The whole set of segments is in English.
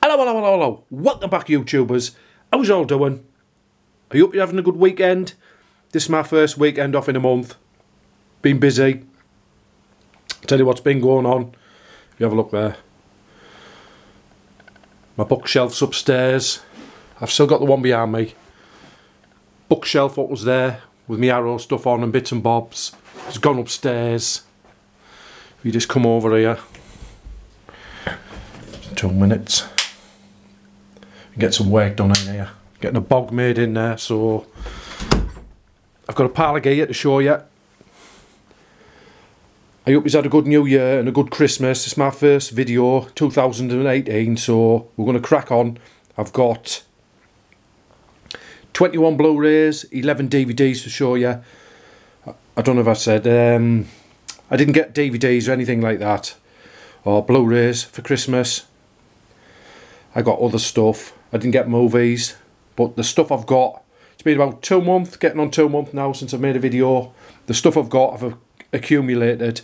Hello, hello, hello, hello. Welcome back, YouTubers. How's you all doing? I hope you're having a good weekend. This is my first weekend off in a month. Been busy. Tell you what's been going on. If you have a look there. My bookshelf's upstairs. I've still got the one behind me. Bookshelf, what was there, with my Arrow stuff on and bits and bobs, has gone upstairs. If you just come over here. 2 minutes. Get some work done in here. Getting a bog made in there, so I've got a pile of gear to show you. I hope you've had a good New Year and a good Christmas. It's my first video, 2018, so we're going to crack on. I've got 21 Blu-rays, 11 DVDs to show you. I don't know if I said, I didn't get DVDs or anything like that, or Blu-rays for Christmas. I got other stuff. I didn't get movies, but the stuff I've got, it's been about 2 months, getting on 2 months now since I made a video. The stuff I've got, I've accumulated.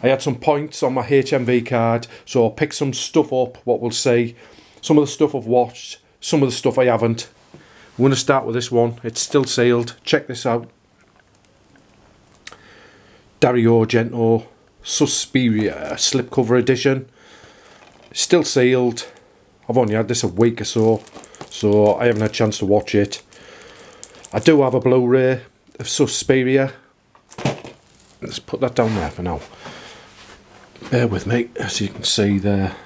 I had some points on my HMV card, so I'll pick some stuff up, what we'll see. Some of the stuff I've watched, some of the stuff I haven't. We're going to start with this one. It's still sealed. Check this out. Dario Argento Suspiria slipcover edition. Still sealed. I've only had this a week or so I haven't had a chance to watch it. I do have a Blu-ray of Suspiria. Let's put that down there for now. Bear with me, as you can see there.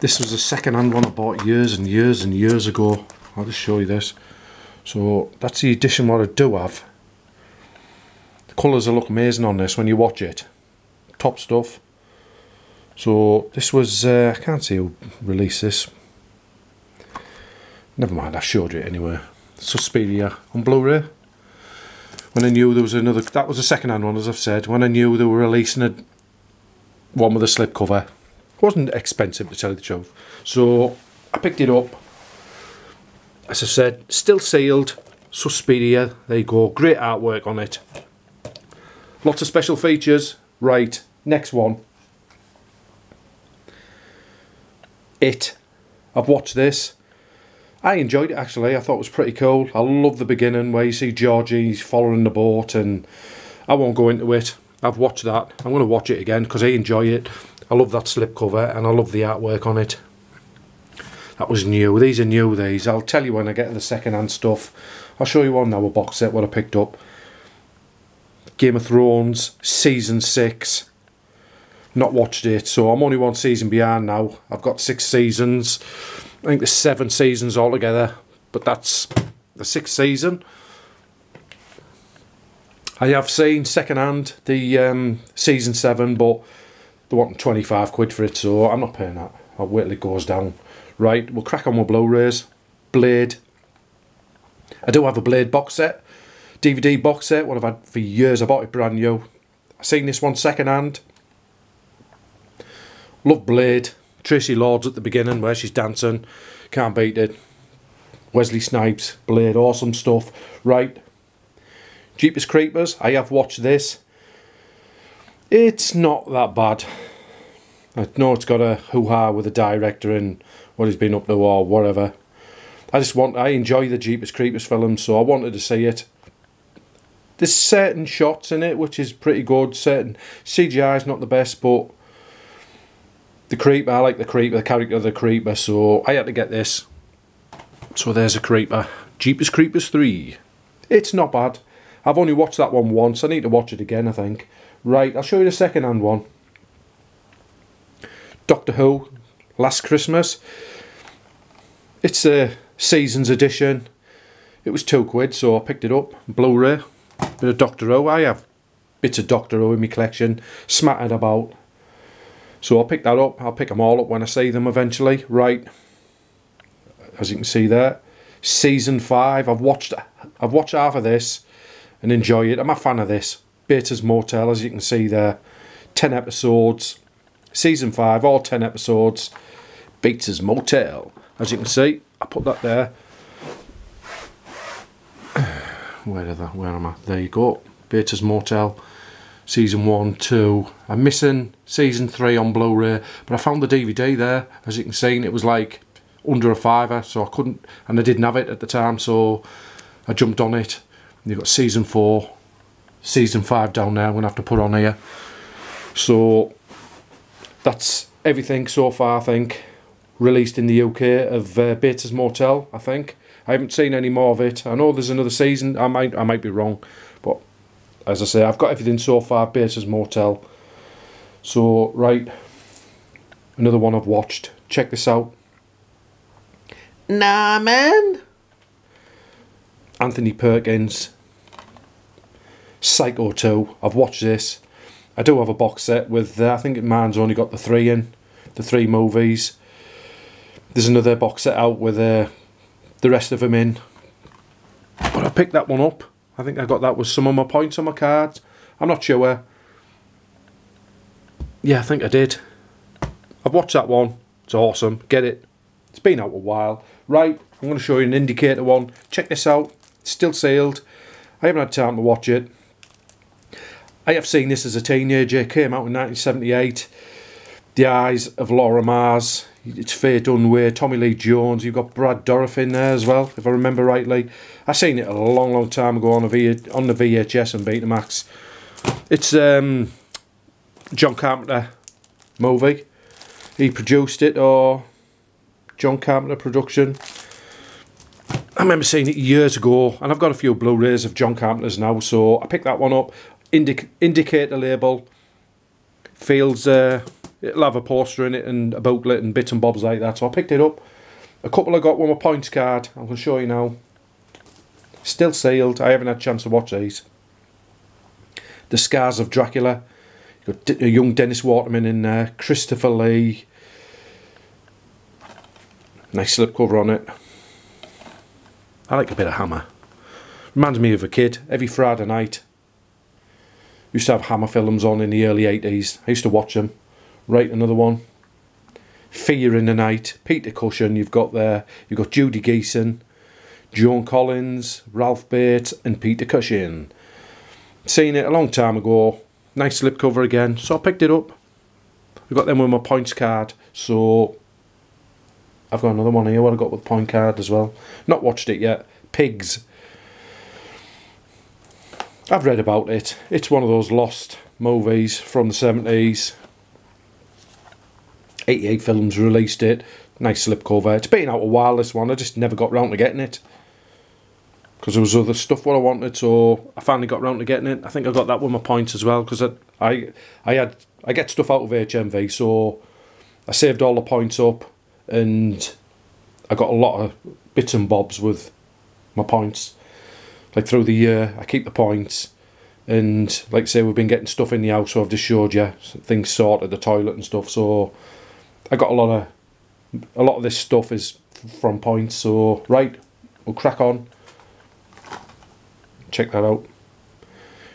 This was a second-hand one I bought years and years and years ago. I'll just show you this. So that's the edition what I do have. The colours will look amazing on this when you watch it. Top stuff. So this was, I can't see who released this. Never mind, I showed you it anyway. Suspiria on Blu-ray. When I knew there was another, that was a second-hand one, as I've said. When I knew they were releasing one with a slipcover. It wasn't expensive, to tell you the truth. So I picked it up. As I said, still sealed. Suspiria, there you go. Great artwork on it. Lots of special features. Right, next one. It. I've watched this. I enjoyed it actually. I thought it was pretty cool. I love the beginning where you see Georgie following the boat, and I won't go into it. I've watched that. I'm going to watch it again because I enjoy it. I love that slipcover and I love the artwork on it. That was new. These are new, these. I'll tell you when I get to the second-hand stuff. I'll show you one now, a box set what I picked up. Game of Thrones Season 6. Not watched it, so I'm only 1 season behind now. I've got 6 seasons. I think there's 7 seasons altogether, but that's the 6th season. I have seen second-hand the season 7, but they're wanting 25 quid for it, so I'm not paying that. I'll wait till it goes down. Right, we'll crack on with Blu-rays. Blade. I do have a Blade box set, DVD box set, what I've had for years. I bought it brand new. I seen this one second-hand. Love Blade. Tracy Lords at the beginning where she's dancing. Can't beat it. Wesley Snipes. Blade. Awesome stuff. Right. Jeepers Creepers. I have watched this. It's not that bad. I know it's got a hoo-ha with the director and what he's been up to or whatever. I enjoy the Jeepers Creepers films, so I wanted to see it. There's certain shots in it which is pretty good. Certain CGI is not the best, but the Creeper, I like the Creeper, the character of the Creeper, so I had to get this. So there's a Creeper. Jeepers Creepers 3. It's not bad. I've only watched that one once. I need to watch it again, I think. Right, I'll show you the second-hand one. Doctor Who, Last Christmas. It's a Seasons edition. It was 2 quid, so I picked it up. Blu-ray. Bit of Doctor Who. I have bits of Doctor Who in my collection. Smattered about. So I'll pick that up. I'll pick them all up when I see them eventually. Right. As you can see there. Season 5. I've watched half of this and enjoy it. I'm a fan of this. Bates Motel, as you can see there. 10 episodes. Season 5, all 10 episodes. Bates Motel. As you can see, I put that there. Where am I? There you go. Bates Motel. season 1, 2. I'm missing season 3 on Blu-ray, but I found the DVD there. As you can see, and it was like under a £5, so I couldn't, and I didn't have it at the time, so I jumped on it. And you've got season 4, season 5 down there. I'm gonna have to put on here. So that's everything so far, I think, released in the UK of Bates Motel. I think I haven't seen any more of it. I know there's another season. I might be wrong, but as I say, I've got everything so far Bates Motel. So right, another one I've watched. Check this out. Nah, man. Anthony Perkins, Psycho 2. I've watched this. I do have a box set with, I think mine's only got the 3 in, the 3 movies. There's another box set out with the rest of them in. But I picked that one up. I think I got that with some of my points on my cards. I'm not sure. Yeah, I think I did. I've watched that one. It's awesome. Get it. It's been out a while. Right, I'm going to show you an indicator one. Check this out. It's still sealed. I haven't had time to watch it. I have seen this as a teenager. It came out in 1978. The Eyes of Laura Mars. It's Faye Dunaway, Tommy Lee Jones. You've got Brad Dourif in there as well, if I remember rightly. I seen it a long time ago on the VHS and Betamax. It's John Carpenter movie. He produced it, or John Carpenter production. I remember seeing it years ago, and I've got a few Blu-rays of John Carpenter's now, so I picked that one up. Indicator label. Feels it'll have a poster in it and a booklet and bits and bobs like that, so I picked it up. A couple I got with my points card. I'm going to show you now. Still sealed. I haven't had a chance to watch these. The Scars of Dracula. You've got a young Dennis Waterman in there. Christopher Lee. Nice slipcover on it. I like a bit of Hammer. Reminds me of a kid. Every Friday night used to have Hammer films on in the early 80s. I used to watch them. Right, another one. Fear in the Night. Peter Cushing, you've got there. You've got Judy Geeson, Joan Collins, Ralph Bates and Peter Cushing. Seen it a long time ago. Nice slipcover again. So I picked it up. I've got them with my points card. So I've got another one here what I got with point card as well. Not watched it yet. Pigs. I've read about it. It's one of those lost movies from the 70s. 88 Films released it. Nice slipcover. It's been out a while, this one. I just never got round to getting it, because there was other stuff what I wanted, so I finally got round to getting it. I think I got that with my points as well, because I get stuff out of HMV, so I saved all the points up, and I got a lot of bits and bobs with my points. Like through the year, I keep the points, and like I say, we've been getting stuff in the house, so I've just showed you things sorted, the toilet and stuff. So I got a lot of this stuff is from points. So right, we'll crack on. Check that out.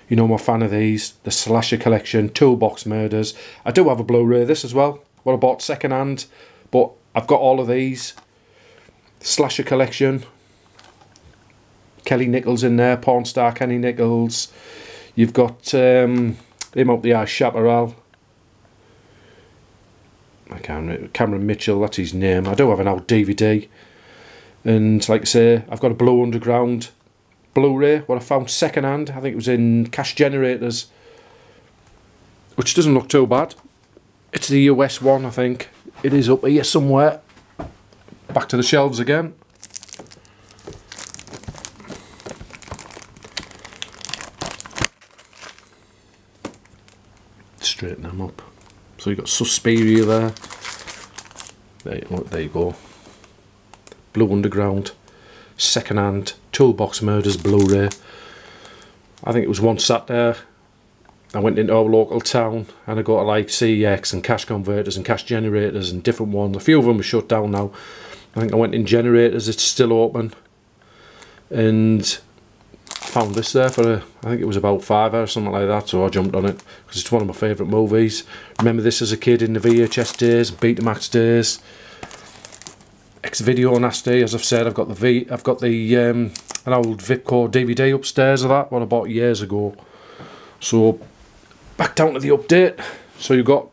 You know I'm a fan of these, the Slasher Collection, Toolbox Murders. I do have a Blu-ray of this as well, what I bought second hand, but I've got all of these. Slasher Collection. Kelly Nichols in there, porn star Kenny Nichols. You've got him up the eye, Chaparral. I can't remember, Cameron Mitchell, that's his name. I do have an old DVD. And like I say, I've got a Blue Underground Blu-ray, what I found second hand. I think it was in Cash Generators, which doesn't look too bad. It's the US one, I think. It is up here somewhere. Back to the shelves again. Straighten them up. So you've got Suspiria there. There you go. Blue Underground. Second hand. Toolbox Murders Blu-ray. I think it was one sat there. I went into our local town and I got to like CEX and Cash Converters and Cash Generators and different ones. A few of them are shut down now. I think I went in Generators, it's still open. And found this there for I think it was about £5 or something like that, so I jumped on it because it's one of my favourite movies. Remember this as a kid in the VHS days, Betamax days, X-Video nasty. As I've said, I've got the an old Vipco DVD upstairs of that, what I bought years ago. So back down to the update. So you've got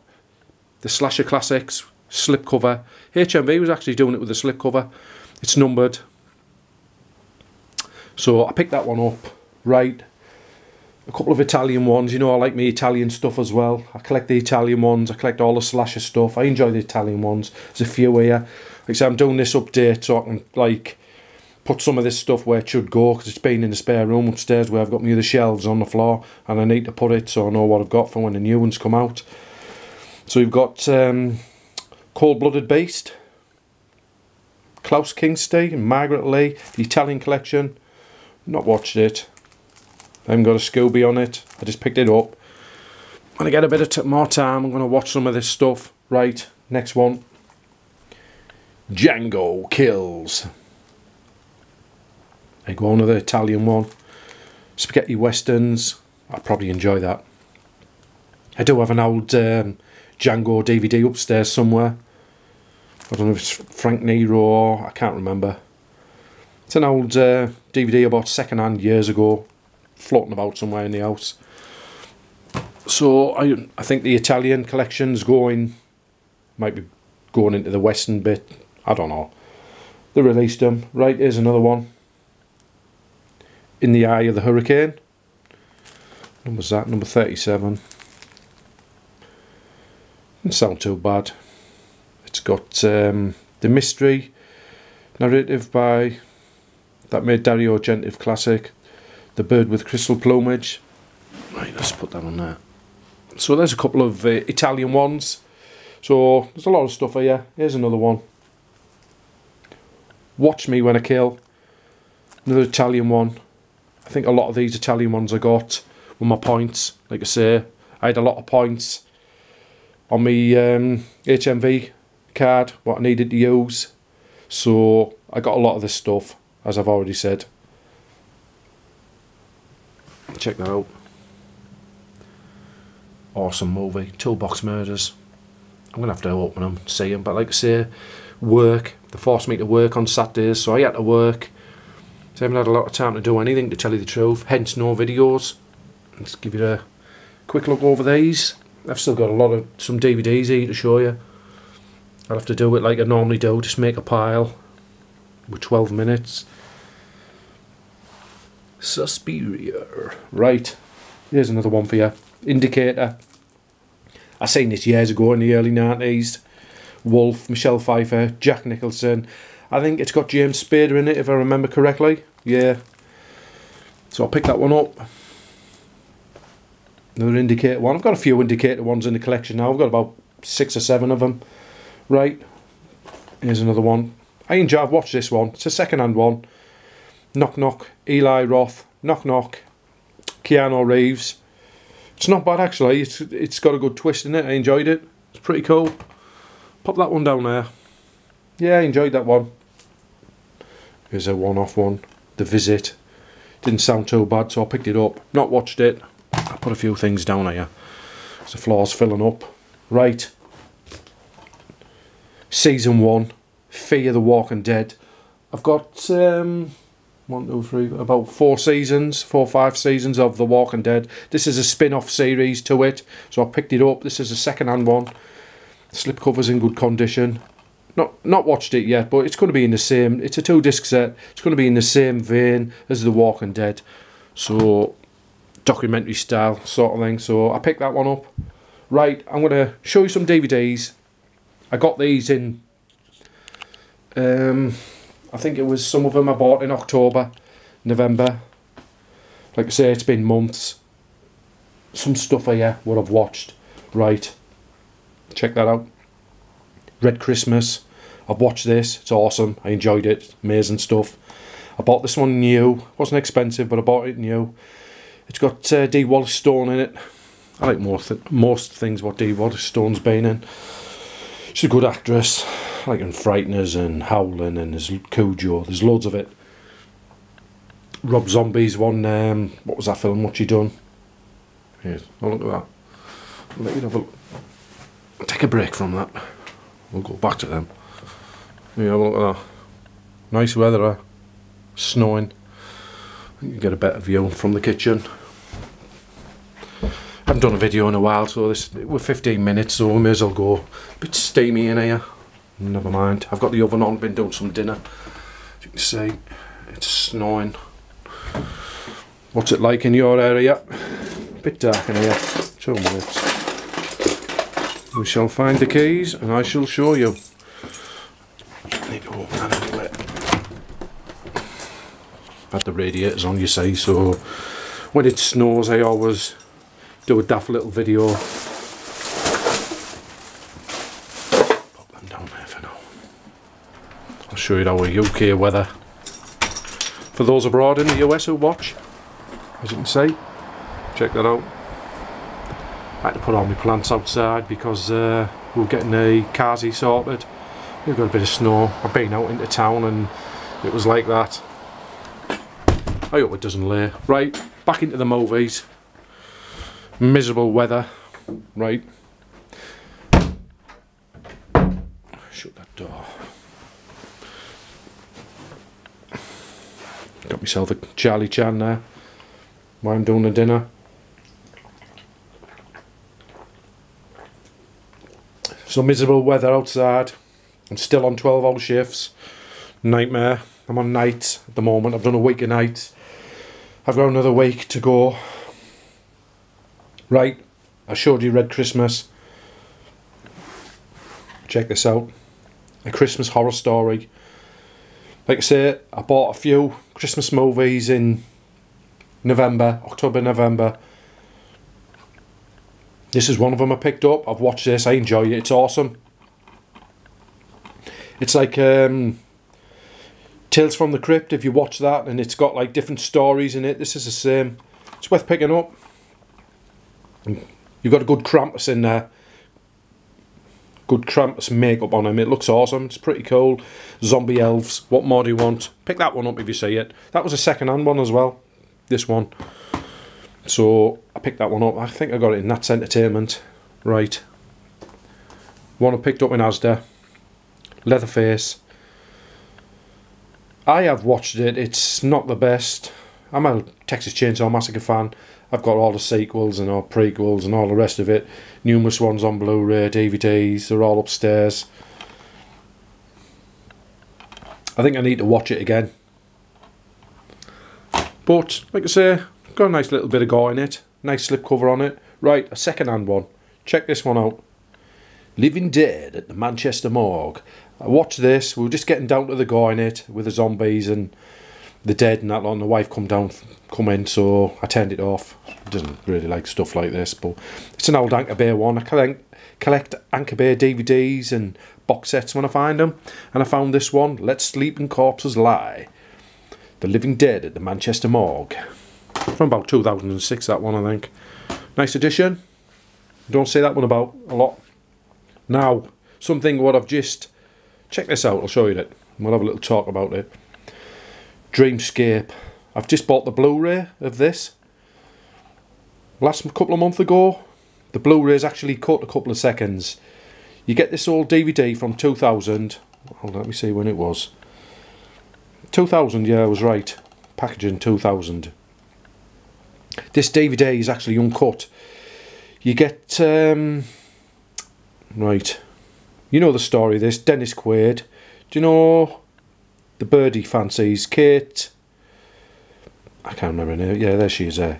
the Slasher Classics slipcover. HMV was actually doing it with the slipcover. It's numbered. So I picked that one up. Right. A couple of Italian ones. You know I like my Italian stuff as well. I collect the Italian ones. I collect all the Slasher stuff. I enjoy the Italian ones. There's a few here. Like I said, I'm doing this update so I can like put some of this stuff where it should go, because it's been in the spare room upstairs where I've got my other shelves on the floor, and I need to put it so I know what I've got for when the new ones come out. So you've got Cold-Blooded Beast, Klaus Kinski and Margaret Lee, the Italian collection. Not watched it. I haven't got a Scooby on it. I just picked it up. When I get a bit of more time, I'm going to watch some of this stuff. Right, next one. Django Kills. I go on to the Italian one. Spaghetti Westerns. I'd probably enjoy that. I do have an old Django DVD upstairs somewhere. I don't know if it's Frank Nero or I can't remember. It's an old DVD I bought second hand years ago, floating about somewhere in the house. So I think the Italian collection's might be going into the Western bit. I don't know. They released them. Right, here's another one. In the Eye of the Hurricane. Number's that? Number 37. Doesn't sound too bad. It's got the mystery narrative by that made Dario Argento classic, The Bird with Crystal Plumage. Right, let's put that on there. So there's a couple of Italian ones. So there's a lot of stuff here. Here's another one. Watch Me When I Kill. Another Italian one. I think a lot of these Italian ones I got with my points. Like I say, I had a lot of points on my HMV card, what I needed to use. So I got a lot of this stuff, as I've already said. Check that out. Awesome movie. Toolbox Murders. I'm going to have to open them, see them. But like I say, work. They forced me to work on Saturdays, so I had to work. So I haven't had a lot of time to do anything, to tell you the truth. Hence no videos. Let's give you a quick look over these. I've still got some DVDs here to show you. I'll have to do it like I normally do, just make a pile with 12 minutes. Suspiria. Right, here's another one for you. Indicator. I seen this years ago in the early 90s. Wolf, Michelle Pfeiffer, Jack Nicholson. I think it's got James Spader in it, if I remember correctly. Yeah. So I'll pick that one up. Another Indicator one. I've got a few Indicator ones in the collection now. I've got about 6 or 7 of them. Right. Here's another one. I've watched this one. It's a second-hand one. Knock Knock, Eli Roth. Knock Knock, Keanu Reeves. It's not bad actually. It's got a good twist in it. I enjoyed it. It's pretty cool. Pop that one down there. Yeah, I enjoyed that one. Here's a one-off one. The Visit. Didn't sound too bad, so I picked it up. Not watched it. I put a few things down here. So the floor's filling up. Right. Season 1. Fear the Walking Dead. I've got 1, 2, 3, about 4 or 5 seasons of The Walking Dead. This is a spin-off series to it, so I picked it up. This is a second-hand one. Slipcover's in good condition. Not watched it yet, but it's going to be in the same. It's a 2-disc set. It's going to be in the same vein as The Walking Dead, so documentary style sort of thing. So I picked that one up. Right, I'm going to show you some DVDs. I got these in. I think it was some of them I bought in October, November. Like I say, it's been months. Some stuff here, what I've watched. Right, check that out. Red Christmas. I've watched this. It's awesome. I enjoyed it. Amazing stuff. I bought this one new. Wasn't expensive, but I bought it new. It's got Dee Wallace Stone in it. I like most things what Dee Wallace Stone's been in. She's a good actress. I like in Frighteners and Howling, and there's Cujo. There's loads of it. Rob Zombie's one. What was that film? What she done? Here, have a look at that. I'll let you have a look. Take a break from that. We'll go back to them. Yeah, have a look at that. Nice weather, snowing. You can get a better view from the kitchen. I haven't done a video in a while, so we're 15 minutes, so we may as well go. A bit steamy in here. Never mind. I've got the oven on, been doing some dinner. As you can see, it's snowing. What's it like in your area? A bit dark in here. 2 minutes. We shall find the keys and I shall show you. I need to open that anyway. Had the radiators on, you see, so when it snows I always do a daft little video. Pop them down there for now. I'll show you our UK weather. For those abroad in the US who watch, as you can see, check that out. I had to put all my plants outside because we're getting a carsy sorted. We've got a bit of snow. I've been out into town and it was like that. I hope it doesn't lay. Right, back into the movies. Miserable weather. Right. Shut that door. Got myself a Charlie Chan there while I'm doing the dinner. So miserable weather outside. I'm still on 12-hour shifts. Nightmare. I'm on nights at the moment. I've done a week of nights. I've got another week to go. Right, I showed you Red Christmas. Check this out. A Christmas horror story. Like I say, I bought a few Christmas movies in November, October, November. This is one of them I picked up. I've watched this. I enjoy it. It's awesome. It's like Tales from the Crypt, if you watch that, and it's got like different stories in it. This is the same. It's worth picking up. You've got a good Krampus in there. Good Krampus makeup on him. It looks awesome. It's pretty cool. Zombie elves. What more do you want? Pick that one up if you see it. That was a second-hand one as well. This one. So I picked that one up. I think I got it in Nats Entertainment. Right. One I picked up in Asda. Leatherface. I have watched it. It's not the best. I'm a Texas Chainsaw Massacre fan. I've got all the sequels and all prequels and all the rest of it. Numerous ones on Blu-ray, DVDs. They're all upstairs. I think I need to watch it again. But, like I say, got a nice little bit of gore in it. Nice slipcover on it. Right, a second-hand one. Check this one out. Living Dead at the Manchester Morgue. I watched this. We were just getting down to the gore in it with the zombies and the dead and that lot. And the wife come in, so I turned it off. Doesn't really like stuff like this, but it's an old Anchor Bay one. I collect Anchor Bay DVDs and box sets when I find them. And I found this one. Let Sleeping Corpses Lie. The Living Dead at the Manchester Morgue. From about 2006, that one, I think. Nice edition. Don't say that one about a lot. Now, something what I've just... Check this out, I'll show you it. We'll have a little talk about it. Dreamscape. I've just bought the Blu-ray of this. Last couple of months ago. The Blu-ray's actually cut a couple of seconds. You get this old DVD from 2000. Hold on, let me see when it was. 2000, yeah, I was right. Packaging 2000. This DVD is actually uncut. You get... right. You know the story of this. Dennis Quaid. Do you know the bird he fancies? Kate... I can't remember her name. Yeah, there she is there.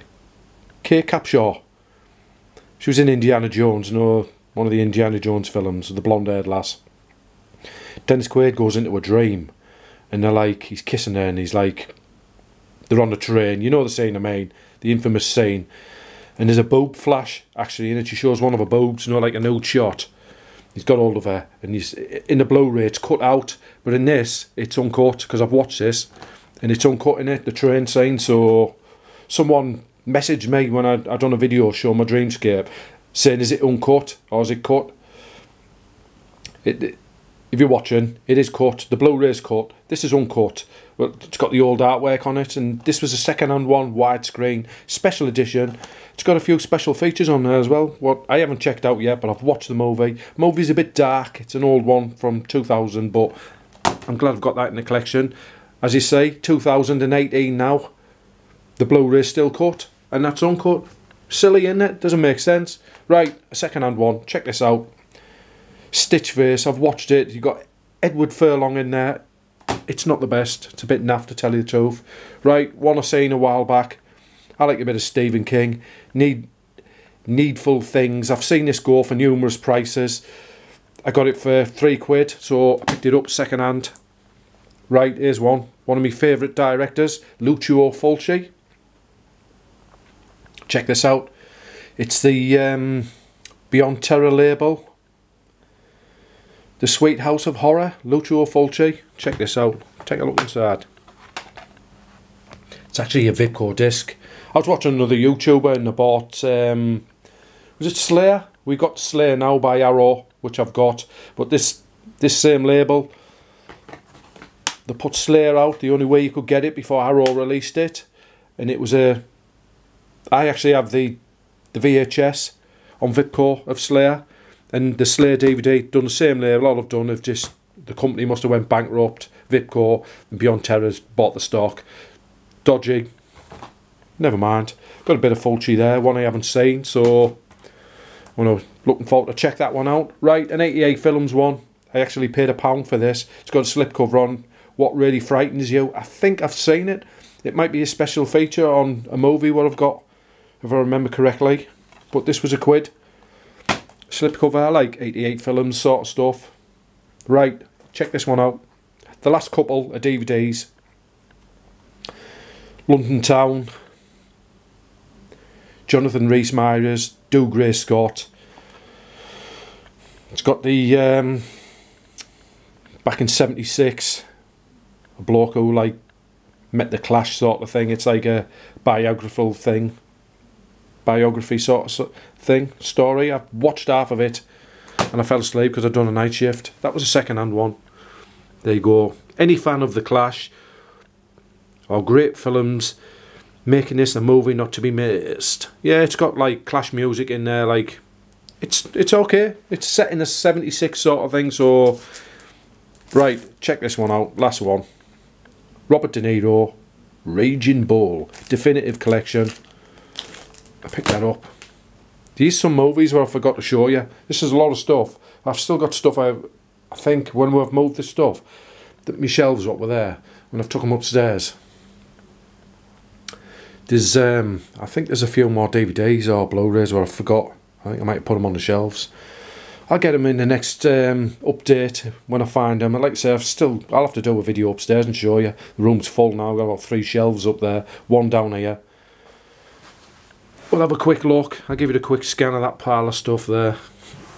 Kate Capshaw. She was in Indiana Jones, you know, one of the Indiana Jones films, the blonde-haired lass. Dennis Quaid goes into a dream, and they're like, he's kissing her, and he's like, they're on the train. You know the scene I mean, the infamous scene. And there's a boob flash, actually, in it. She shows one of her boobs, you know, like a nude shot. He's got hold of her, and he's in the Blu-ray, it's cut out, but in this, it's uncut, because I've watched this, and it's uncut in it, the train scene, so someone messaged me when I done a video showing my Dreamscape, saying, is it uncut, or is it cut? If you're watching, it is cut, the Blu-ray's cut, this is uncut, well, it's got the old artwork on it, and this was a second-hand one, widescreen, special edition. It's got a few special features on there as well, what I haven't checked out yet, but I've watched the movie. Movie's a bit dark, it's an old one from 2000, but I'm glad I've got that in the collection. As you say, 2018 now, the Blu-ray's still cut, and that's uncut. Silly, isn't it? Doesn't make sense. Right, a second-hand one. Check this out. Stitch face. I've watched it. You've got Edward Furlong in there. It's not the best. It's a bit naff, to tell you the truth. Right, one I seen a while back. I like a bit of Stephen King. Needful Things. I've seen this go for numerous prices. I got it for £3, so I picked it up second hand. Right, here's one. One of my favourite directors, Lucio Fulci. Check this out. It's the Beyond Terror label. The Sweet House of Horror, Lucio Fulci. Check this out. Take a look inside. It's actually a Vipco disc. I was watching another YouTuber and I bought, was it Slayer? We got Slayer now by Arrow, which I've got. But this same label, they put Slayer out the only way you could get it before Arrow released it. And it was a... I actually have the VHS on Vipco of Slayer. And the Slayer DVD, done the same label. All I've done is just... The company must have went bankrupt. Vipco and Beyond Terror's bought the stock. Dodgy. Never mind. Got a bit of Fulci there, one I haven't seen, so I'm looking forward to check that one out. Right, an 88 Films one. I actually paid £1 for this. It's got a slipcover on. What Really Frightens You. I think I've seen it. It might be a special feature on a movie what I've got, if I remember correctly. But this was £1. Slipcover, I like 88 Films sort of stuff. Right, check this one out. The last couple of DVDs. London Town. Jonathan Rhys-Meyers, Dougray Scott. It's got the back in '76, a bloke who like met the Clash sort of thing. It's like a biography sort of thing, story. I watched half of it and I fell asleep because I'd done a night shift. That was a second-hand one. There you go. Any fan of the Clash or great films, making this a movie not to be missed. Yeah, it's got like Clash music in there, like it's okay. It's set in a '76 sort of thing, so right, check this one out. Last one. Robert De Niro, Raging Bull, Definitive Collection. I picked that up. These some movies where I forgot to show you. This is a lot of stuff. I've still got stuff I think when we've moved this stuff, that my shelves up were there when I've took them upstairs. There's, I think there's a few more DVDs or Blu-rays where I forgot. I think I might put them on the shelves. I'll get them in the next update when I find them. Like I say, I'll have to do a video upstairs and show you. The room's full now. I've got about 3 shelves up there, 1 down here. We'll have a quick look. I'll give you a quick scan of that pile of stuff there.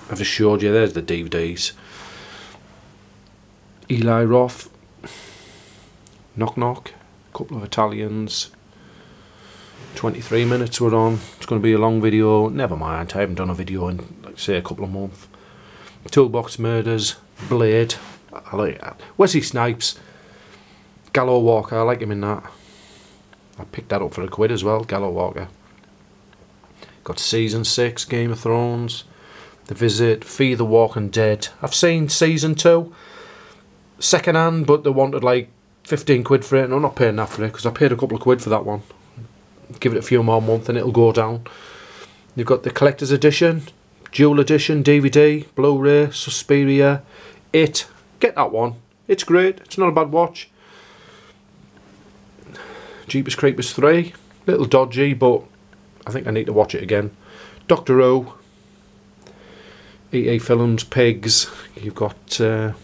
I've just showed you. There's the DVDs. Eli Roth. Knock Knock. A couple of Italians. 23 minutes we're on. It's going to be a long video. Never mind, I haven't done a video in, like say, a couple of months. Toolbox Murders, Blade. I like that. Wesley Snipes, Gallo Walker. I like him in that. I picked that up for £1 as well. Gallo Walker. Got Season 6, Game of Thrones, The Visit, Fear the Walking Dead. I've seen Season 2 second hand, but they wanted like £15 for it, and I'm not paying that for it because I paid a couple of £1 for that one. Give it a few more months and it'll go down. You've got the collector's edition, dual edition, DVD, Blu-ray, Suspiria, It. Get that one. It's great. It's not a bad watch. Jeepers Creepers 3. Little dodgy, but I think I need to watch it again. Doctor Who. EA Films, Pigs. You've got another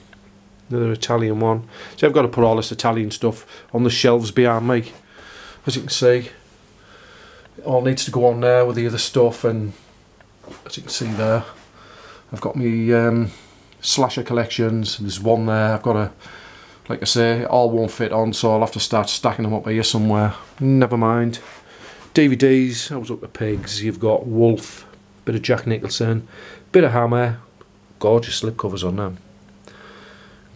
Italian one. So I've got to put all this Italian stuff on the shelves behind me. As you can see, it all needs to go on there with the other stuff, and as you can see there, I've got me slasher collections. There's one there. I've got to, like I say, it all won't fit on, so I'll have to start stacking them up here somewhere. Never mind. DVDs, I was up to Pigs. You've got Wolf, bit of Jack Nicholson, bit of Hammer, gorgeous slipcovers on them.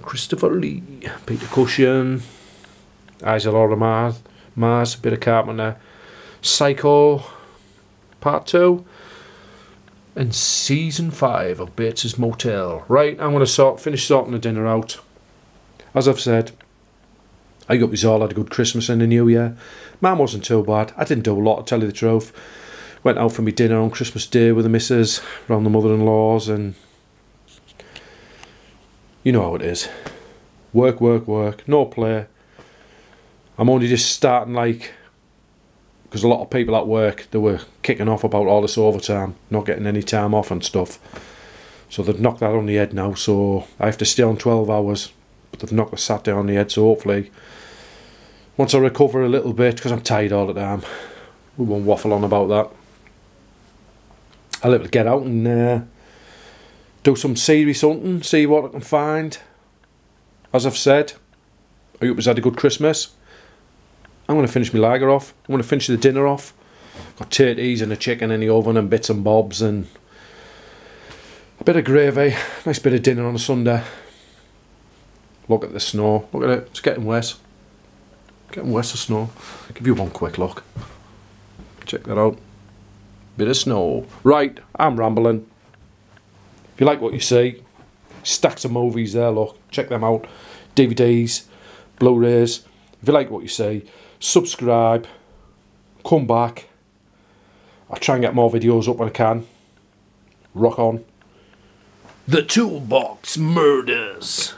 Christopher Lee, Peter Cushing, Eyes of Laura Mars, bit of Carpenter, Psycho Part 2, and Season 5 of Bates' Motel. Right, I'm going to finish sorting the dinner out. As I've said, I hope we all had a good Christmas and a New Year. Mine wasn't too bad. I didn't do a lot, to tell you the truth. Went out for my dinner on Christmas Day with the missus, around the mother-in-laws, and you know how it is. Work, work, work, no play. I'm only just starting, like, because a lot of people at work, they were kicking off about all this overtime, not getting any time off and stuff. So they've knocked that on the head now, so I have to stay on 12 hours. But they've knocked the Saturday on the head, so hopefully, once I recover a little bit, because I'm tired all the time, we won't waffle on about that. I'll be able to get out and do some serious hunting, see what I can find. As I've said, I hope you've had a good Christmas. I'm going to finish my lager off. I'm going to finish the dinner off. Got turkeys and a chicken in the oven and bits and bobs and a bit of gravy. Nice bit of dinner on a Sunday. Look at the snow. Look at it. It's getting wet. Getting wet of snow. I'll give you one quick look. Check that out. Bit of snow. Right, I'm rambling. If you like what you see, stacks of movies there, look. Check them out. DVDs, Blu-rays. If you like what you see, subscribe. Come back. I'll try and get more videos up when I can. Rock on. The Toolbox Murders.